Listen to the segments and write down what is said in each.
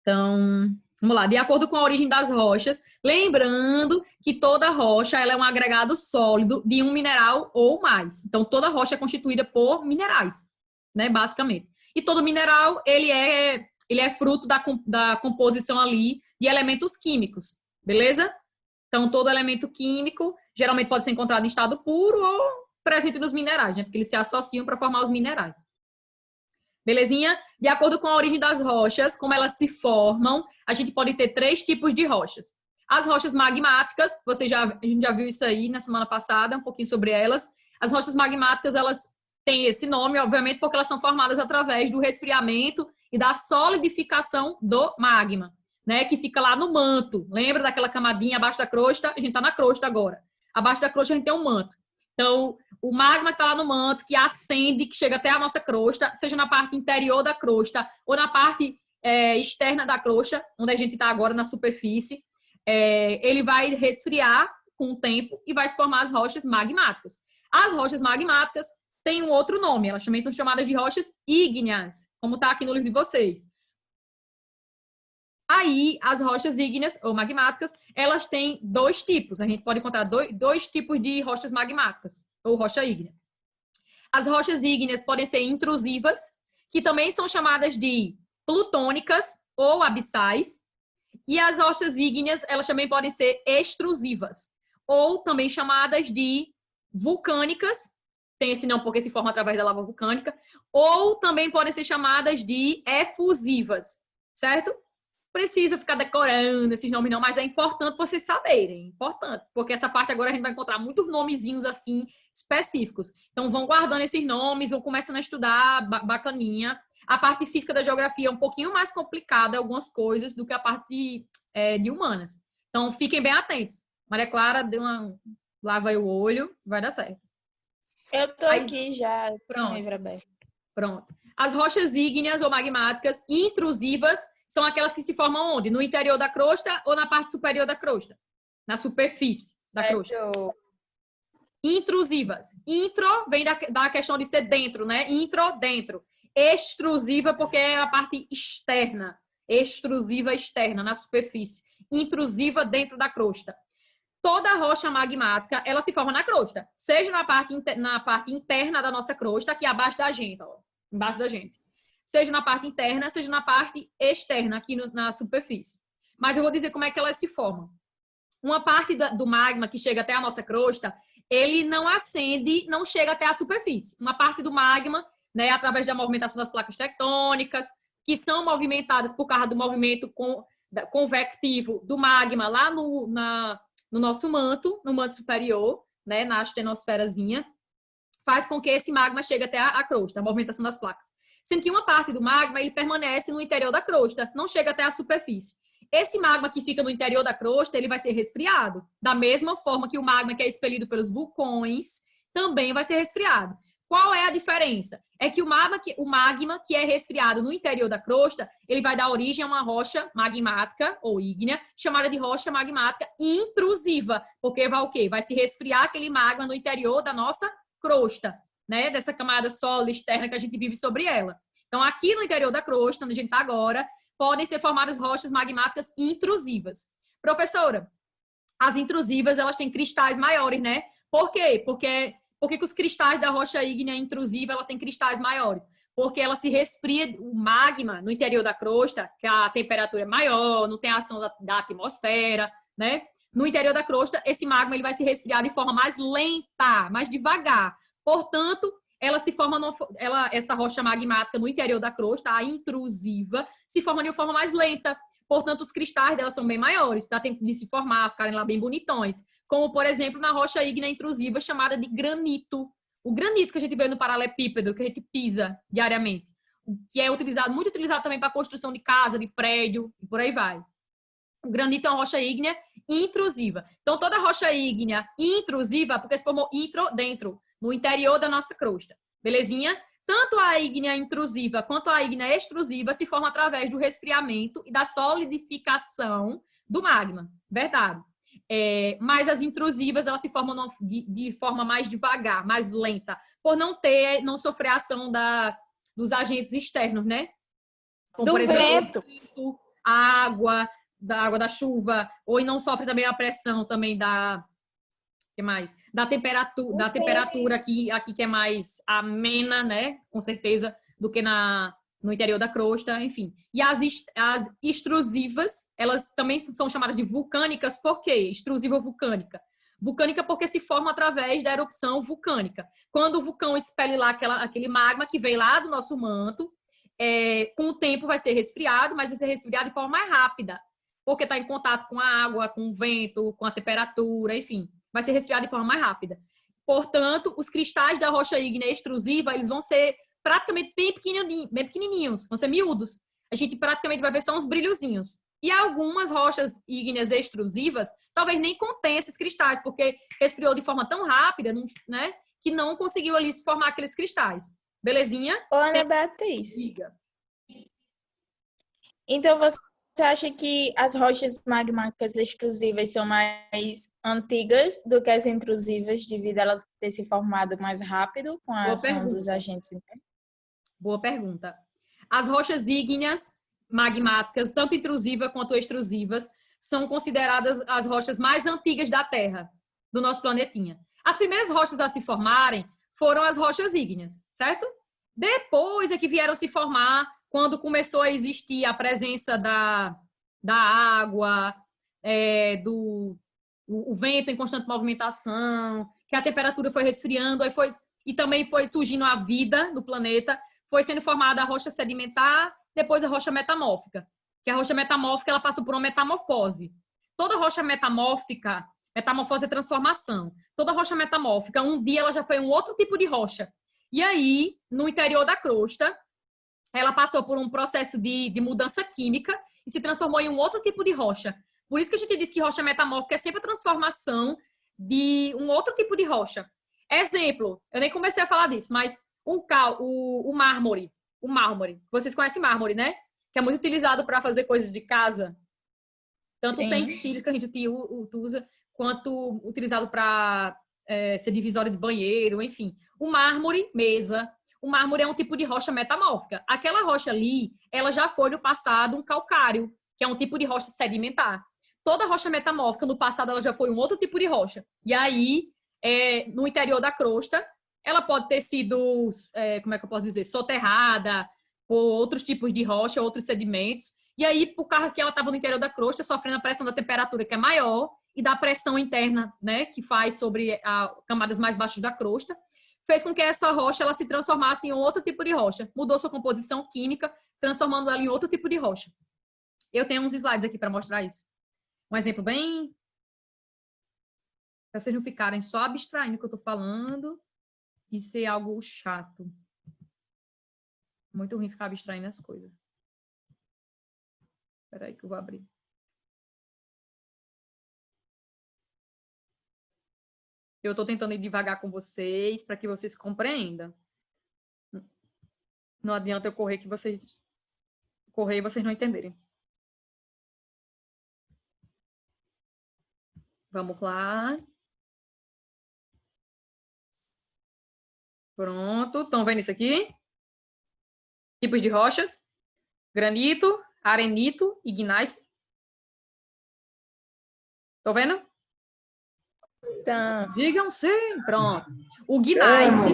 Então, vamos lá. De acordo com a origem das rochas, lembrando que toda rocha ela é um agregado sólido de um mineral ou mais. Então, toda rocha é constituída por minerais, né, basicamente. E todo mineral, ele é fruto da composição ali de elementos químicos, beleza? Então, todo elemento químico geralmente pode ser encontrado em estado puro ou presente nos minerais, né? Porque eles se associam para formar os minerais. Belezinha? De acordo com a origem das rochas, como elas se formam, a gente pode ter 3 tipos de rochas. As rochas magmáticas, a gente já viu isso aí na semana passada, um pouquinho sobre elas. As rochas magmáticas, elas têm esse nome, obviamente, porque elas são formadas através do resfriamento e da solidificação do magma, né? Que fica lá no manto. Lembra daquela camadinha abaixo da crosta? A gente está na crosta agora. Abaixo da crosta a gente tem um manto. Então, o magma que está lá no manto, que ascende, que chega até a nossa crosta, seja na parte interior da crosta ou na parte externa da crosta, onde a gente está agora na superfície, ele vai resfriar com o tempo e vai se formar as rochas magmáticas. As rochas magmáticas têm um outro nome, elas também são chamadas de rochas ígneas, como está aqui no livro de vocês. Aí, as rochas ígneas ou magmáticas, elas têm 2 tipos. A gente pode encontrar dois tipos de rochas magmáticas ou rocha ígnea. As rochas ígneas podem ser intrusivas, que também são chamadas de plutônicas ou abissais. E as rochas ígneas, elas também podem ser extrusivas, ou também chamadas de vulcânicas, tem esse nome porque se forma através da lava vulcânica, ou também podem ser chamadas de efusivas, certo? Precisa ficar decorando esses nomes não, mas é importante vocês saberem, importante, porque essa parte agora a gente vai encontrar muitos nomezinhos assim específicos. Então vão guardando esses nomes, vão começando a estudar bacaninha. A parte física da geografia é um pouquinho mais complicada, algumas coisas, do que a parte de humanas. Então fiquem bem atentos. Maria Clara, lava aí o olho, vai dar certo. Eu tô aqui já. Pronto. As rochas ígneas ou magmáticas intrusivas são aquelas que se formam onde? No interior da crosta ou na parte superior da crosta? Na superfície da crosta. Intrusivas. Intro vem da questão de ser dentro, né? Intro, dentro. Extrusiva, porque é a parte externa. Extrusiva externa, na superfície. Intrusiva dentro da crosta. Toda rocha magmática, ela se forma na crosta. Seja na parte interna da nossa crosta, aqui abaixo da gente, ó. Embaixo da gente. Seja na parte interna, seja na parte externa, aqui na superfície. Mas eu vou dizer como é que elas se formam. Uma parte do magma que chega até a nossa crosta, ele não ascende, não chega até a superfície. Uma parte do magma, né, através da movimentação das placas tectônicas, que são movimentadas por causa do movimento convectivo do magma lá no nosso manto, no manto superior, né, na astenosferazinha, faz com que esse magma chegue até a crosta, a movimentação das placas. Sendo que uma parte do magma, ele permanece no interior da crosta, não chega até a superfície. Esse magma que fica no interior da crosta, ele vai ser resfriado. Da mesma forma que o magma que é expelido pelos vulcões, também vai ser resfriado. Qual é a diferença? É que o magma que é resfriado no interior da crosta, ele vai dar origem a uma rocha magmática ou ígnea, chamada de rocha magmática intrusiva. Porque vai o quê? Vai se resfriar aquele magma no interior da nossa crosta, né? Dessa camada sólida externa que a gente vive sobre ela. Então, aqui no interior da crosta, onde a gente está agora, podem ser formadas rochas magmáticas intrusivas. Professora, as intrusivas, elas têm cristais maiores, né? Por quê? Porque os cristais da rocha ígnea intrusiva, ela tem cristais maiores? Porque ela se resfria, o magma no interior da crosta, que a temperatura é maior, não tem ação da atmosfera, né? No interior da crosta, esse magma ele vai se resfriar de forma mais lenta, mais devagar. Portanto, ela se forma, essa rocha magmática no interior da crosta, a intrusiva, se forma de uma forma mais lenta. Portanto, os cristais dela são bem maiores, dá tempo de se formar, ficarem lá bem bonitões. Como, por exemplo, na rocha ígnea intrusiva chamada de granito. O granito que a gente vê no paralelepípedo, que a gente pisa diariamente, que é muito utilizado também para construção de casa, de prédio, e por aí vai. O granito é uma rocha ígnea intrusiva. Então, toda rocha ígnea intrusiva, porque se formou dentro, no interior da nossa crosta. Belezinha? Tanto a ígnea intrusiva quanto a ígnea extrusiva se formam através do resfriamento e da solidificação do magma. Verdade. Mas as intrusivas, elas se formam de forma mais devagar, mais lenta, por não sofrer a ação dos agentes externos, né? Como, por exemplo, da água da chuva, ou não sofre também a pressão também que mais? Da temperatura aqui que é mais amena, né? Com certeza, do que no interior da crosta, enfim. E as extrusivas, elas também são chamadas de vulcânicas, por quê? Extrusiva vulcânica. Vulcânica porque se forma através da erupção vulcânica. Quando o vulcão expele lá aquele magma que vem lá do nosso manto, com o tempo vai ser resfriado, mas vai ser resfriado de forma mais rápida, porque está em contato com a água, com o vento, com a temperatura, enfim. Vai ser resfriado de forma mais rápida. Portanto, os cristais da rocha ígnea extrusiva, eles vão ser praticamente bem pequenininhos, vão ser miúdos. A gente praticamente vai ver só uns brilhozinhos. E algumas rochas ígneas extrusivas talvez nem contém esses cristais, porque resfriou de forma tão rápida, né, que não conseguiu ali se formar aqueles cristais. Belezinha? Ô, Ana Beatriz. Diga. Então, você acha que as rochas magmáticas extrusivas são mais antigas do que as intrusivas, devido a ela ter se formado mais rápido com a ação dos agentes internos? Boa pergunta. As rochas ígneas magmáticas, tanto intrusivas quanto extrusivas, são consideradas as rochas mais antigas da Terra, do nosso planetinha. As primeiras rochas a se formarem foram as rochas ígneas, certo? Depois é que vieram se formar quando começou a existir a presença da água, o vento em constante movimentação, que a temperatura foi resfriando, e também foi surgindo a vida no planeta, foi sendo formada a rocha sedimentar, depois a rocha metamórfica. Que a rocha metamórfica ela passou por uma metamorfose. Toda rocha metamórfica é transformação. Toda rocha metamórfica, um dia ela já foi um outro tipo de rocha. E aí, no interior da crosta, ela passou por um processo de mudança química e se transformou em um outro tipo de rocha. Por isso que a gente diz que rocha metamórfica é sempre a transformação de um outro tipo de rocha. Exemplo, eu nem comecei a falar disso, mas o mármore. O mármore. Vocês conhecem mármore, né? Que é muito utilizado para fazer coisas de casa. Tanto utensílios que a gente usa, quanto utilizado para ser divisório de banheiro, enfim. O mármore, mesa. O mármore é um tipo de rocha metamórfica. Aquela rocha ali, ela já foi no passado um calcário, que é um tipo de rocha sedimentar. Toda rocha metamórfica, no passado, ela já foi um outro tipo de rocha. E aí, no interior da crosta, ela pode ter sido, como é que eu posso dizer, soterrada por outros tipos de rocha, outros sedimentos. E aí, por causa que ela estava no interior da crosta, sofrendo a pressão da temperatura, que é maior, e da pressão interna, né, que faz sobre camadas mais baixas da crosta, fez com que essa rocha ela se transformasse em outro tipo de rocha. Mudou sua composição química, transformando ela em outro tipo de rocha. Eu tenho uns slides aqui para mostrar isso. Um exemplo bem... para vocês não ficarem só abstraindo o que eu estou falando e ser algo chato. Muito ruim ficar abstraindo as coisas. Espera aí que eu vou abrir. Eu estou tentando ir devagar com vocês para que vocês compreendam. Não adianta eu correr e vocês não entenderem. Vamos lá. Pronto. Estão vendo isso aqui? Tipos de rochas. Granito, arenito e gneiss. Estão vendo? Tá. Digam sim. Pronto. O gneiss...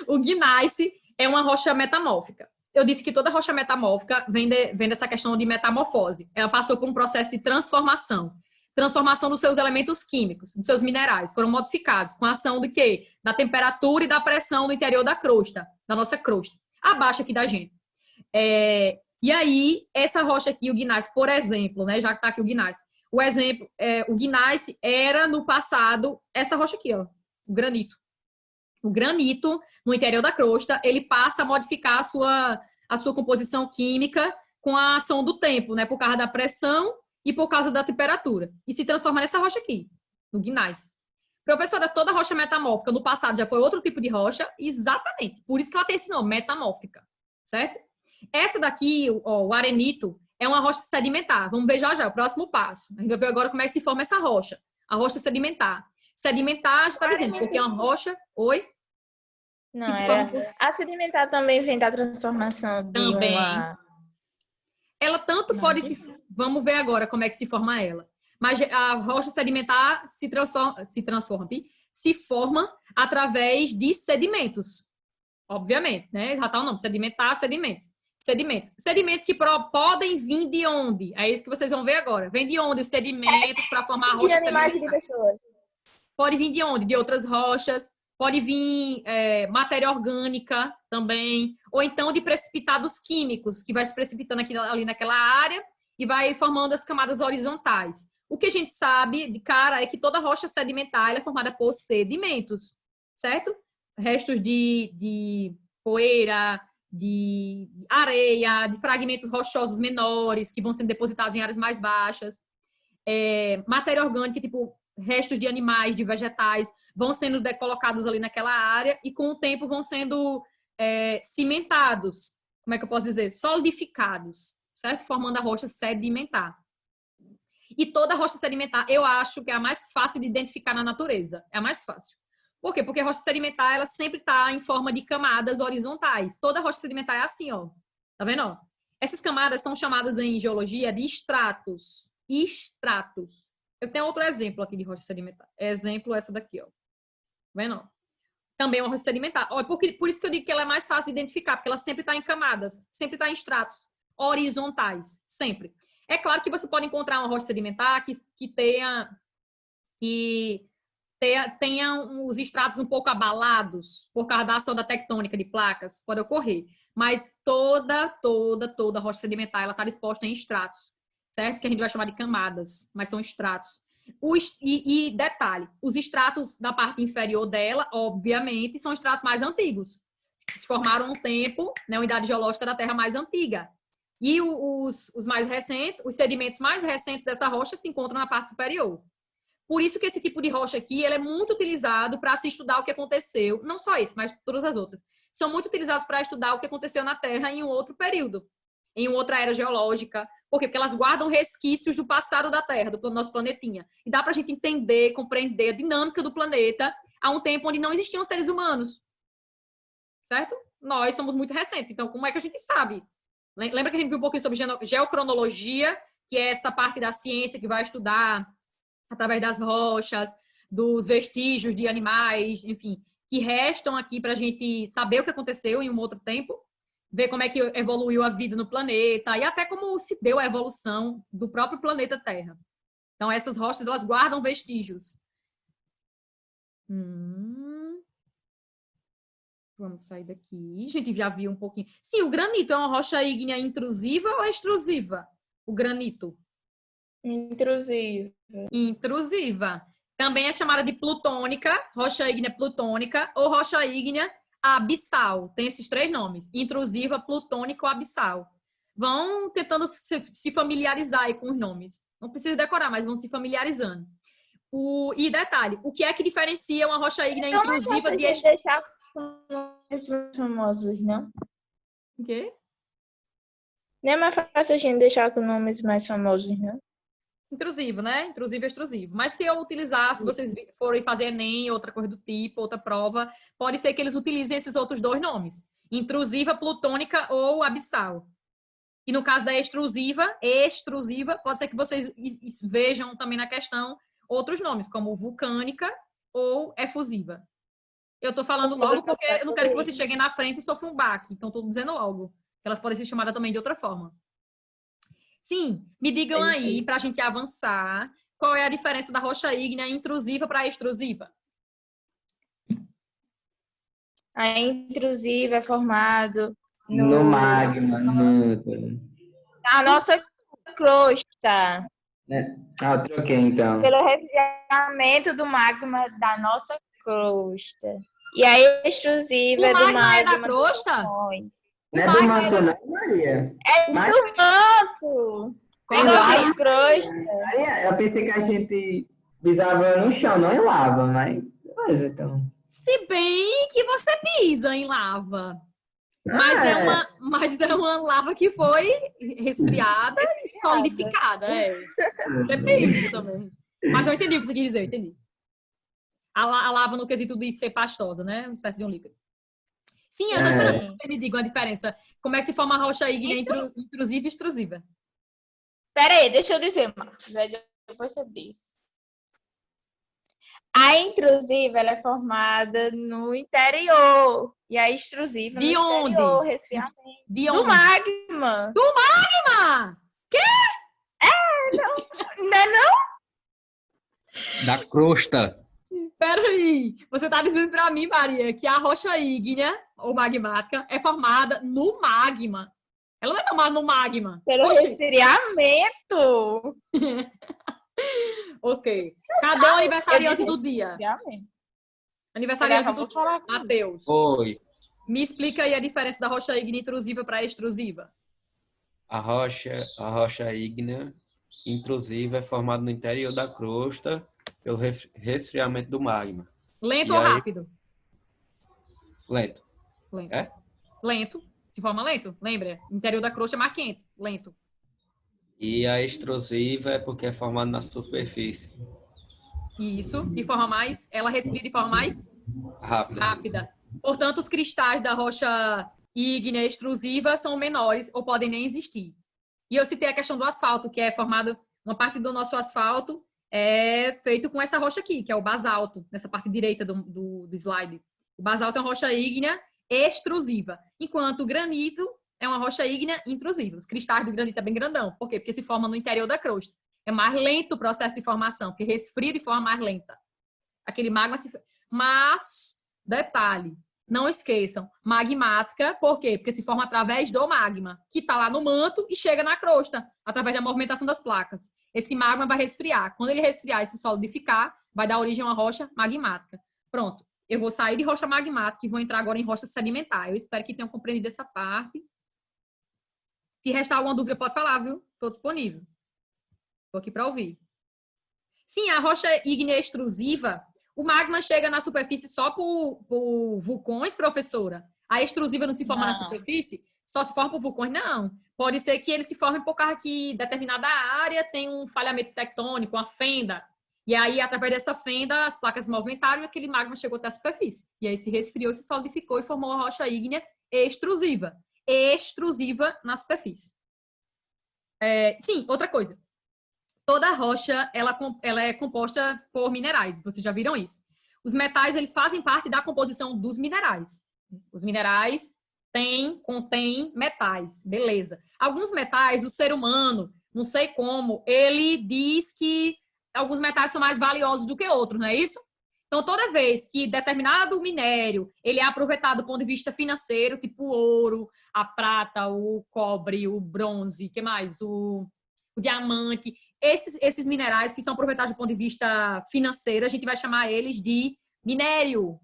O gneiss é uma rocha metamórfica. Eu disse que toda rocha metamórfica vem dessa questão de metamorfose. Ela passou por um processo de transformação. Transformação dos seus elementos químicos, dos seus minerais. Foram modificados com a ação de quê? Da temperatura e da pressão no interior da crosta, da nossa crosta. Abaixo aqui da gente. E aí, essa rocha aqui, o gneiss, por exemplo, né, já que está aqui o gneiss. O exemplo, o gneiss era, no passado, essa rocha aqui, ó, o granito. O granito, no interior da crosta, ele passa a modificar a sua composição química com a ação do tempo, né? Por causa da pressão e por causa da temperatura. E se transforma nessa rocha aqui, no gneiss. Professora, toda rocha metamórfica no passado já foi outro tipo de rocha? Exatamente. Por isso que ela tem esse nome, metamórfica. Certo? Essa daqui, o arenito, é uma rocha sedimentar. Vamos ver já, o próximo passo. A gente vai ver agora como é que se forma essa rocha. A rocha sedimentar. Sedimentar, está dizendo, porque é uma rocha... Oi? Não, a sedimentar também vem da transformação de uma... ela tanto pode se... Vamos ver agora como é que se forma ela. Mas a rocha sedimentar se forma através de sedimentos. Obviamente, né? Já tá o nome, sedimentar, sedimentos. Sedimentos que podem vir de onde? É isso que vocês vão ver agora. Vem de onde os sedimentos para formar a rocha sedimentar? Pode vir de onde? De outras rochas. Pode vir matéria orgânica também. Ou então de precipitados químicos, que vai se precipitando ali naquela área e vai formando as camadas horizontais. O que a gente sabe de cara é que toda rocha sedimentar ela é formada por sedimentos, certo? Restos de poeira, de areia, de fragmentos rochosos menores que vão sendo depositados em áreas mais baixas. Matéria orgânica, tipo restos de animais, de vegetais, vão sendo colocados ali naquela área e com o tempo vão sendo cimentados, como é que eu posso dizer? Solidificados, certo? Formando a rocha sedimentar. E toda rocha sedimentar, eu acho que é a mais fácil de identificar na natureza. É a mais fácil. Por quê? Porque a rocha sedimentar, ela sempre está em forma de camadas horizontais. Toda rocha sedimentar é assim, ó. Tá vendo? Ó? Essas camadas são chamadas em geologia de estratos. Estratos. Eu tenho outro exemplo aqui de rocha sedimentar. Exemplo essa daqui, ó. Tá vendo? Também é uma rocha sedimentar. Ó, por isso que eu digo que ela é mais fácil de identificar, porque ela sempre está em camadas, sempre está em estratos horizontais, sempre. É claro que você pode encontrar uma rocha sedimentar que tenha os estratos um pouco abalados por causa da ação da tectônica de placas, pode ocorrer. Mas toda rocha sedimentar ela está disposta em estratos, certo? Que a gente vai chamar de camadas, mas são estratos. E detalhe, os estratos da parte inferior dela, obviamente, são estratos mais antigos, que se formaram no tempo, né, uma idade geológica da Terra mais antiga. E os mais recentes, os sedimentos mais recentes dessa rocha se encontram na parte superior. Por isso que esse tipo de rocha aqui, ele é muito utilizado para se estudar o que aconteceu, não só esse, mas todas as outras. São muito utilizados para estudar o que aconteceu na Terra em um outro período, em outra era geológica. Por quê? Porque elas guardam resquícios do passado da Terra, do nosso planetinha. E dá para a gente entender, compreender a dinâmica do planeta a um tempo onde não existiam seres humanos. Certo? Nós somos muito recentes, então como é que a gente sabe? Lembra que a gente viu um pouquinho sobre geocronologia, que é essa parte da ciência que vai estudar através das rochas, dos vestígios de animais, enfim, que restam aqui para a gente saber o que aconteceu em um outro tempo, ver como é que evoluiu a vida no planeta e até como se deu a evolução do próprio planeta Terra. Então, essas rochas, elas guardam vestígios. Vamos sair daqui. A gente já viu um pouquinho. Sim, o granito é uma rocha ígnea intrusiva ou extrusiva? O granito? Intrusiva. Intrusiva. Também é chamada de plutônica, rocha ígnea plutônica ou rocha ígnea abissal. Tem esses três nomes: intrusiva, plutônica ou abissal. Vão tentando se familiarizar aí com os nomes. Não precisa decorar, mas vão se familiarizando. E detalhe, o que é que diferencia uma rocha ígnea intrusiva de deixar com nomes mais famosos, não? O quê? Não é mais fácil a gente deixar com nomes mais famosos, não? Intrusivo, né? Intrusivo e extrusivo. Mas se eu utilizar, se vocês forem fazer Enem, outra coisa do tipo, outra prova, pode ser que eles utilizem esses outros dois nomes. Intrusiva, plutônica ou abissal. E no caso da extrusiva, pode ser que vocês vejam também na questão outros nomes, como vulcânica ou efusiva. Eu estou falando logo porque eu não quero que vocês cheguem na frente e sofram um baque. Então, estou dizendo logo. Elas podem ser chamadas também de outra forma. Sim, me digam aí, para a gente avançar, qual é a diferença da rocha ígnea intrusiva para a extrusiva? A intrusiva é formado no magma, na nossa crosta. Eu troquei então. Pelo resfriamento do magma da nossa crosta. E a extrusiva é do magma é da crosta? Não é do manto, não, Maria? É do manto. Qual da crosta. Maria, eu pensei que a gente pisava no chão, não em lava, mas então. Se bem que você pisa em lava. Mas é uma lava que foi resfriada e solidificada. Você pisa também. Mas eu entendi o que você quis dizer, eu entendi. A lava no quesito de ser pastosa, né? Uma espécie de um líquido. Sim, eu estou esperando que você me diga a diferença. Como é que se forma a rocha ígnea intrusiva e extrusiva? Pera aí, deixa eu dizer, Marcos. Aí depois você diz. A intrusiva ela é formada no interior. E a extrusiva no De exterior, onde? resfriamento. De Do onde? magma. Do magma! Não é não? Da crosta. Peraí, você tá dizendo pra mim, Maria, que a rocha ígnea, ou magmática, é formada no magma. Ela não é formada no magma. Pelo Oxi. resfriamento. Ok. Cadê o aniversariante do dia? Resfriamento. Aniversariante Vamos do falar com Matheus. Oi. Me explica aí a diferença da rocha ígnea intrusiva para extrusiva. A rocha ígnea intrusiva é formada no interior da crosta pelo resfriamento do magma. Lento E ou aí- rápido? Lento. Lento. É? Lento. Se forma lento, lembra? O interior da crosta é mais quente. Lento. E a extrusiva é porque é formada na superfície. Isso. De forma mais... Ela resfria de forma mais Rápida. rápida. Portanto, os cristais da rocha ígnea extrusiva são menores ou podem nem existir. E eu citei a questão do asfalto, que é formado... Uma parte do nosso asfalto é feito com essa rocha aqui, que é o basalto, nessa parte direita do slide. O basalto é uma rocha ígnea extrusiva, enquanto o granito é uma rocha ígnea intrusiva. Os cristais do granito é bem grandão. Por quê? Porque se forma no interior da crosta. É mais lento o processo de formação, porque resfria de forma mais lenta. Aquele magma se... Mas, detalhe, não esqueçam, magmática, por quê? Porque se forma através do magma, que está lá no manto e chega na crosta, através da movimentação das placas. Esse magma vai resfriar. Quando ele resfriar e se solidificar, vai dar origem a uma rocha magmática. Pronto. Eu vou sair de rocha magmática e vou entrar agora em rocha sedimentar. Eu espero que tenham compreendido essa parte. Se restar alguma dúvida, pode falar, viu? Estou disponível. Estou aqui para ouvir. Sim, a rocha ígnea extrusiva, o magma chega na superfície só por vulcões, professora? A extrusiva não se forma na superfície? Só se forma por vulcões? Não. Pode ser que ele se forme por causa que determinada área tem um falhamento tectônico, uma fenda. E aí, através dessa fenda, as placas se movimentaram e aquele magma chegou até a superfície. E aí se resfriou, se solidificou e formou a rocha ígnea extrusiva. Extrusiva na superfície. Sim, outra coisa. Toda rocha, ela é composta por minerais. Vocês já viram isso? Os metais, eles fazem parte da composição dos minerais. Os minerais contêm metais. Beleza. Alguns metais, o ser humano, não sei como, ele diz que alguns metais são mais valiosos do que outros, não é isso? Então, toda vez que determinado minério, ele é aproveitado do ponto de vista financeiro, tipo o ouro, a prata, o cobre, o bronze, que mais? O diamante... Esses minerais que são aproveitados do ponto de vista financeiro, a gente vai chamar eles de minério,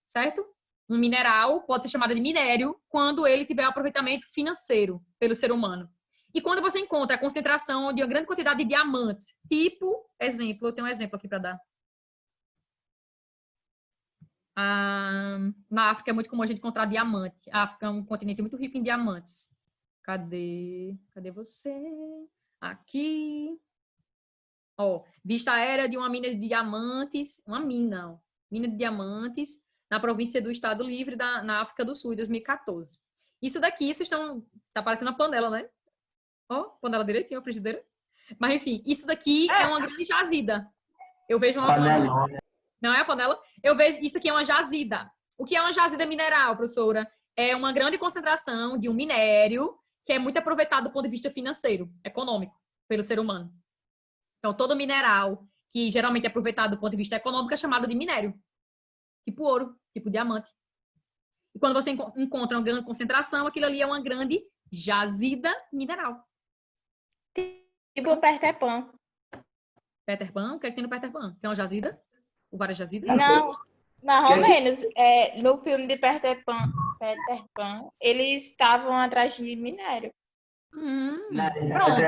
certo? Um mineral pode ser chamado de minério quando ele tiver aproveitamento financeiro pelo ser humano. E quando você encontra a concentração de uma grande quantidade de diamantes, tipo, exemplo, eu tenho um exemplo aqui para dar. Na África é muito comum a gente encontrar diamante. A África é um continente muito rico em diamantes. Cadê você? Aqui, ó, vista aérea de uma mina de diamantes, mina de diamantes na província do Estado Livre na África do Sul, em 2014. Isso daqui, tá parecendo uma panela, né? Ó, panela direitinho, a frigideira. Mas enfim, isso daqui é uma grande jazida. Eu vejo uma panela. Não é a panela? Eu vejo, isso aqui é uma jazida. O que é uma jazida mineral, professora? É uma grande concentração de um minério que é muito aproveitado do ponto de vista financeiro, econômico, pelo ser humano. Então, todo mineral que geralmente é aproveitado do ponto de vista econômico é chamado de minério. Tipo ouro, tipo diamante. E quando você encontra uma grande concentração, aquilo ali é uma grande jazida mineral. Tipo Peter Pan. Peter Pan? O que é que tem no Peter Pan? Tem uma jazida? Ou várias jazidas? Não, mais ou menos. No filme de Peter Pan, eles estavam atrás de minério. Pronto.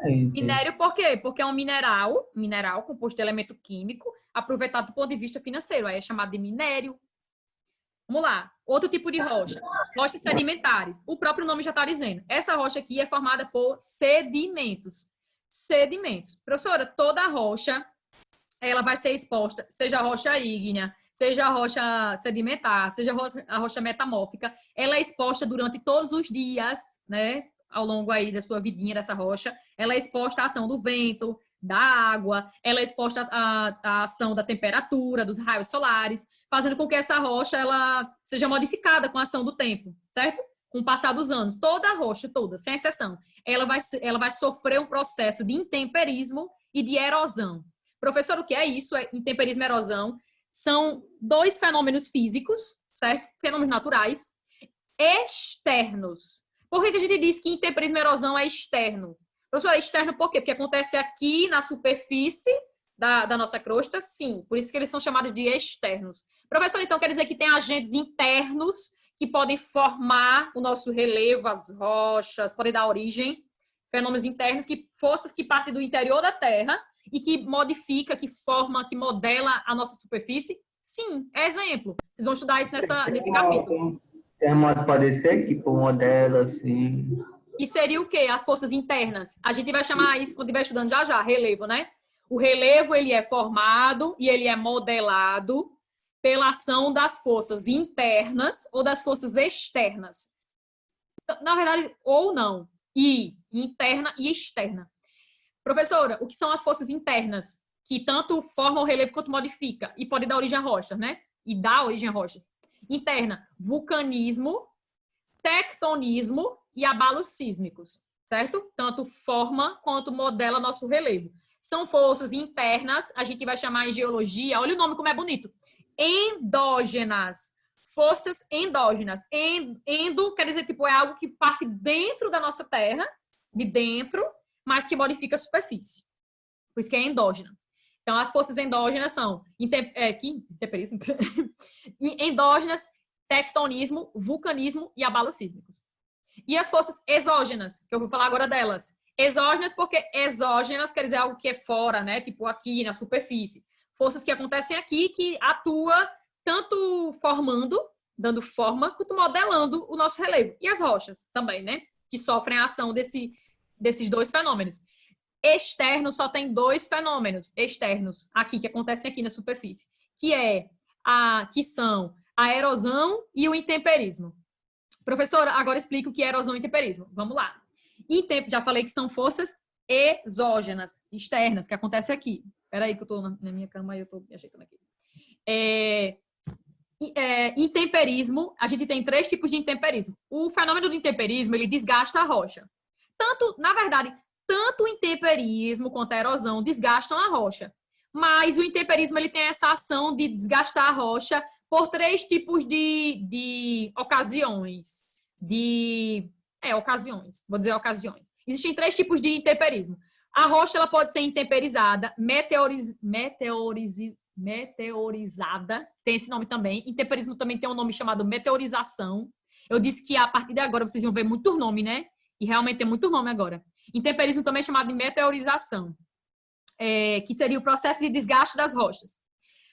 Minério por quê? Porque é um mineral composto de elemento químico, aproveitado do ponto de vista financeiro. Aí é chamado de minério. Vamos lá. Outro tipo de rocha. Rochas sedimentares. O próprio nome já está dizendo. Essa rocha aqui é formada por sedimentos. Sedimentos. Professora, toda rocha, ela vai ser exposta, seja a rocha ígnea, seja a rocha sedimentar, seja a rocha metamórfica, ela é exposta durante todos os dias, né? ao longo aí da sua vidinha dessa rocha, ela é exposta à ação do vento, da água, ela é exposta à ação da temperatura, dos raios solares, fazendo com que essa rocha ela seja modificada com a ação do tempo, certo? Com o passar dos anos. Toda a rocha, toda, sem exceção, ela vai sofrer um processo de intemperismo e de erosão. Professor, o que é isso? Intemperismo e erosão são dois fenômenos físicos, certo? Fenômenos naturais, externos. Por que a gente diz que intemperismo e erosão é externo? Professor, é externo por quê? Porque acontece aqui na superfície da nossa crosta, sim. Por isso que eles são chamados de externos. Professor, então quer dizer que tem agentes internos que podem formar o nosso relevo, as rochas, podem dar origem, fenômenos internos, forças que partem do interior da Terra e que modifica, que forma, que modela a nossa superfície? Sim, é exemplo. Vocês vão estudar isso nesse capítulo. Terremoto pode ser tipo modelo, assim. E seria o quê? As forças internas. A gente vai chamar isso, quando estiver estudando já, relevo, né? O relevo, ele é formado e ele é modelado pela ação das forças internas ou das forças externas. Na verdade, ou não. E interna e externa. Professora, o que são as forças internas? Que tanto formam o relevo quanto modifica. E pode dar origem a rochas, né? E dá origem a rochas. Interna, vulcanismo, tectonismo e abalos sísmicos, certo? Tanto forma quanto modela nosso relevo. São forças internas, a gente vai chamar em geologia, olha o nome como é bonito, endógenas. Forças endógenas. Endo quer dizer, tipo, é algo que parte dentro da nossa Terra, de dentro, mas que modifica a superfície. Por isso que é endógena. Então, as forças endógenas são intemperismo, endógenas, tectonismo, vulcanismo e abalos sísmicos. E as forças exógenas, que eu vou falar agora delas. Exógenas porque exógenas quer dizer algo que é fora, né? Tipo aqui na superfície. Forças que acontecem aqui que atua tanto formando, dando forma, quanto modelando o nosso relevo. E as rochas também, né? Que sofrem a ação desses dois fenômenos. Externo só tem dois fenômenos externos aqui, que acontecem aqui na superfície, que são a erosão e o intemperismo. Professora, agora explica o que é erosão e intemperismo. Vamos lá. Já falei que são forças exógenas, externas, que acontecem aqui. Espera aí que eu estou na minha cama e eu estou me ajeitando aqui. Intemperismo, a gente tem 3 tipos de intemperismo. O fenômeno do intemperismo, ele desgasta a rocha. Tanto o intemperismo quanto a erosão desgastam a rocha. Mas o intemperismo ele tem essa ação de desgastar a rocha por 3 tipos de ocasiões. Vou dizer ocasiões. Existem 3 tipos de intemperismo. A rocha ela pode ser intemperizada, meteorizada, tem esse nome também. Intemperismo também tem um nome chamado meteorização. Eu disse que a partir de agora vocês vão ver muito nome, né? E realmente tem muito nome agora. Intemperismo também é chamado de meteorização, que seria o processo de desgaste das rochas.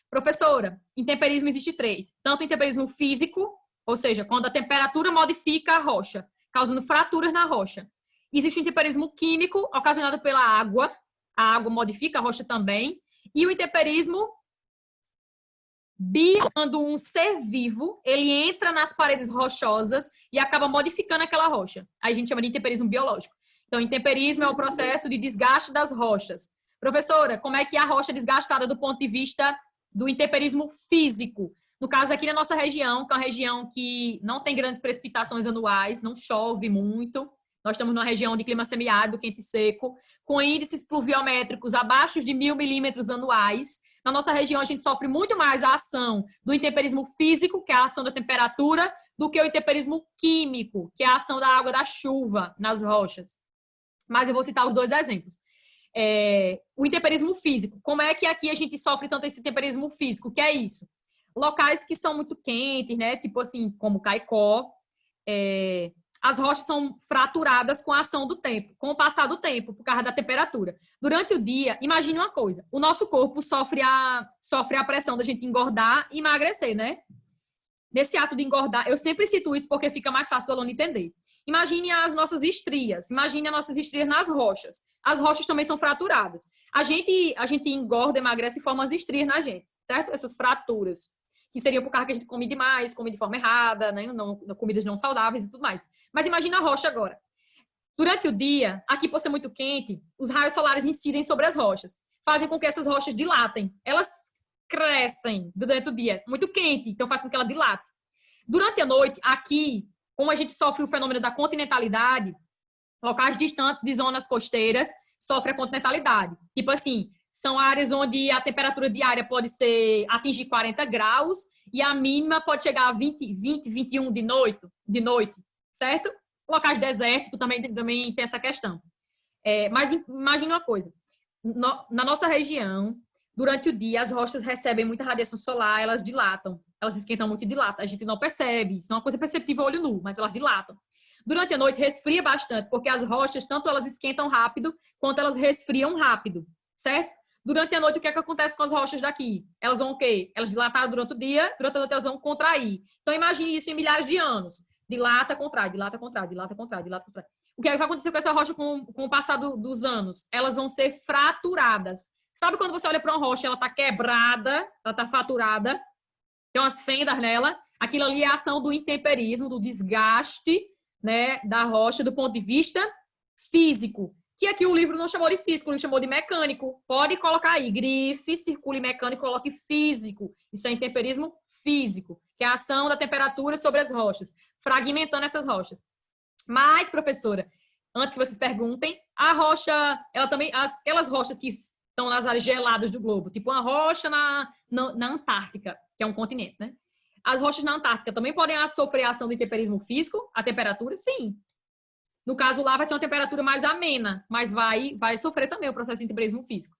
Professora, intemperismo existe 3. Tanto intemperismo físico, ou seja, quando a temperatura modifica a rocha, causando fraturas na rocha. Existe o intemperismo químico, ocasionado pela água. A água modifica a rocha também. E o intemperismo quando um ser vivo, ele entra nas paredes rochosas e acaba modificando aquela rocha. Aí a gente chama de intemperismo biológico. Então, intemperismo é o processo de desgaste das rochas. Professora, como é que a rocha é desgastada do ponto de vista do intemperismo físico? No caso aqui na nossa região, que é uma região que não tem grandes precipitações anuais, não chove muito. Nós estamos numa região de clima semiárido, quente e seco, com índices pluviométricos abaixo de 1.000 milímetros anuais. Na nossa região, a gente sofre muito mais a ação do intemperismo físico, que é a ação da temperatura, do que o intemperismo químico, que é a ação da água da chuva nas rochas. Mas eu vou citar os 2 exemplos. O intemperismo físico. Como é que aqui a gente sofre tanto esse intemperismo físico? O que é isso? Locais que são muito quentes, né? Tipo assim, como Caicó. As rochas são fraturadas com a ação do tempo, com o passar do tempo, por causa da temperatura. Durante o dia, imagine uma coisa, o nosso corpo sofre a pressão da gente engordar e emagrecer, né? Nesse ato de engordar, eu sempre cito isso porque fica mais fácil do aluno entender. Imagine as nossas estrias, imagine as nossas estrias nas rochas. As rochas também são fraturadas. A gente engorda, emagrece e forma as estrias na gente, certo? Essas fraturas. Que seriam por causa que a gente come demais, come de forma errada, né? Comidas não saudáveis e tudo mais. Mas imagina a rocha agora. Durante o dia, aqui por ser muito quente, os raios solares incidem sobre as rochas, fazem com que essas rochas dilatem. Elas crescem durante o dia, muito quente, então faz com que ela dilate. Durante a noite, aqui, como a gente sofre o fenômeno da continentalidade, locais distantes de zonas costeiras sofrem a continentalidade. Tipo assim, são áreas onde a temperatura diária pode atingir 40 graus e a mínima pode chegar a 20, 21 de noite, certo? Locais desérticos também tem essa questão. Mas imagine uma coisa, na nossa região, durante o dia, as rochas recebem muita radiação solar, elas dilatam, elas esquentam muito e dilatam. A gente não percebe, isso não é uma coisa perceptível a olho nu, mas elas dilatam. Durante a noite, resfria bastante, porque as rochas, tanto elas esquentam rápido, quanto elas resfriam rápido, certo? Durante a noite, o que é que acontece com as rochas daqui? Elas vão o quê? Elas dilataram durante o dia, durante a noite elas vão contrair. Então, imagine isso em milhares de anos. Dilata, contrai, dilata, contrai, dilata, contrai, dilata, contrai. O que é que vai acontecer com essa rocha com o passar dos anos? Elas vão ser fraturadas. Sabe quando você olha para uma rocha, ela está quebrada, ela está fraturada, tem umas fendas nela? Aquilo ali é a ação do intemperismo, do desgaste, né, da rocha do ponto de vista físico. Que aqui o livro não chamou de físico, o livro chamou de mecânico. Pode colocar aí, grife, circule mecânico, coloque físico. Isso é intemperismo físico, que é a ação da temperatura sobre as rochas, fragmentando essas rochas. Mas, professora, antes que vocês perguntem, a rocha, ela também, aquelas rochas que estão nas áreas geladas do globo, tipo uma rocha na Antártica, que é um continente, né? As rochas na Antártica também podem sofrer a ação do intemperismo físico, a temperatura, sim. No caso lá vai ser uma temperatura mais amena, mas vai sofrer também o processo de intemperismo físico.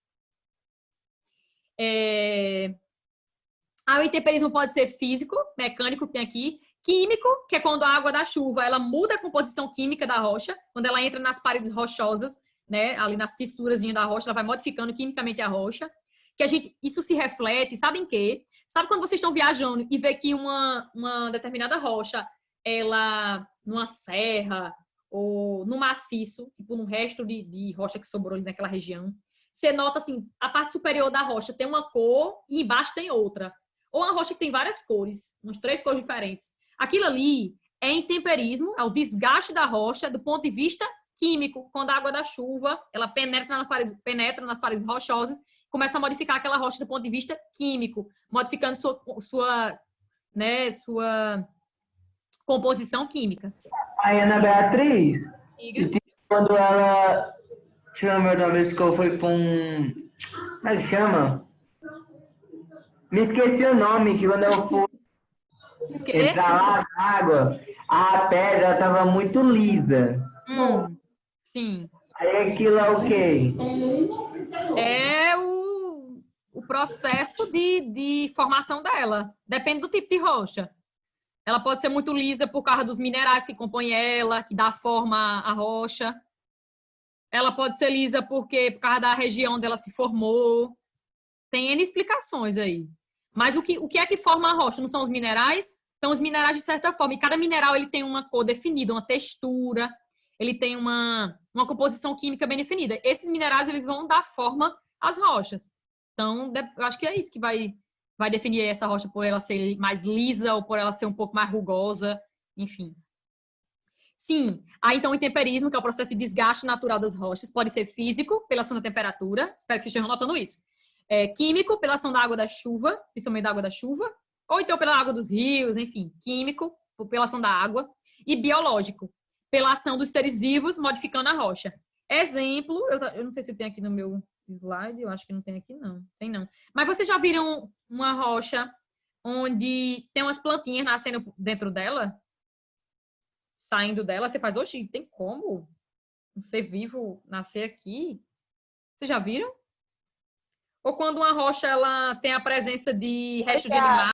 O intemperismo pode ser físico, mecânico, que tem aqui, químico, que é quando a água da chuva ela muda a composição química da rocha, quando ela entra nas paredes rochosas, né, ali nas fissuras da rocha, ela vai modificando quimicamente a rocha. Isso se reflete, sabe em quê? Sabe quando vocês estão viajando e vê que uma determinada rocha, ela, numa serra ou no maciço, tipo num resto de rocha que sobrou ali naquela região, você nota assim, a parte superior da rocha tem uma cor e embaixo tem outra. Ou uma rocha que tem várias cores, umas 3 cores diferentes. Aquilo ali é intemperismo, é o desgaste da rocha do ponto de vista químico. Quando a água da chuva, ela penetra nas paredes rochosas, começa a modificar aquela rocha do ponto de vista químico, modificando sua composição química. A Ana Beatriz, quando ela chama uma vez que eu fui para um... Como é que chama? Me esqueci o nome, que quando eu fui entrar lá na água, a pedra estava muito lisa. Sim. Aí aquilo é o quê? É o processo de formação dela. Depende do tipo de rocha. Ela pode ser muito lisa por causa dos minerais que compõem ela, que dá forma à rocha. Ela pode ser lisa por causa da região onde ela se formou. Tem N explicações aí. Mas o que é que forma a rocha? Não são os minerais? Então, os minerais, de certa forma, e cada mineral ele tem uma cor definida, uma textura, ele tem uma composição química bem definida. Esses minerais eles vão dar forma às rochas. Então, eu acho que é isso que vai definir essa rocha, por ela ser mais lisa ou por ela ser um pouco mais rugosa, enfim. Sim, há então o intemperismo, que é o processo de desgaste natural das rochas, pode ser físico, pela ação da temperatura, espero que vocês estejam notando isso. Químico, pela ação da água da chuva, principalmente da água da chuva, ou então pela água dos rios, enfim, químico, pela ação da água, e biológico, pela ação dos seres vivos modificando a rocha. Exemplo, eu não sei se tem aqui no meu slide, eu acho que não tem aqui não, tem não. Mas vocês já viram uma rocha onde tem umas plantinhas nascendo dentro dela? Saindo dela, você faz, oxi, tem como um ser vivo nascer aqui? Vocês já viram? Ou quando uma rocha ela tem a presença de restos de animais?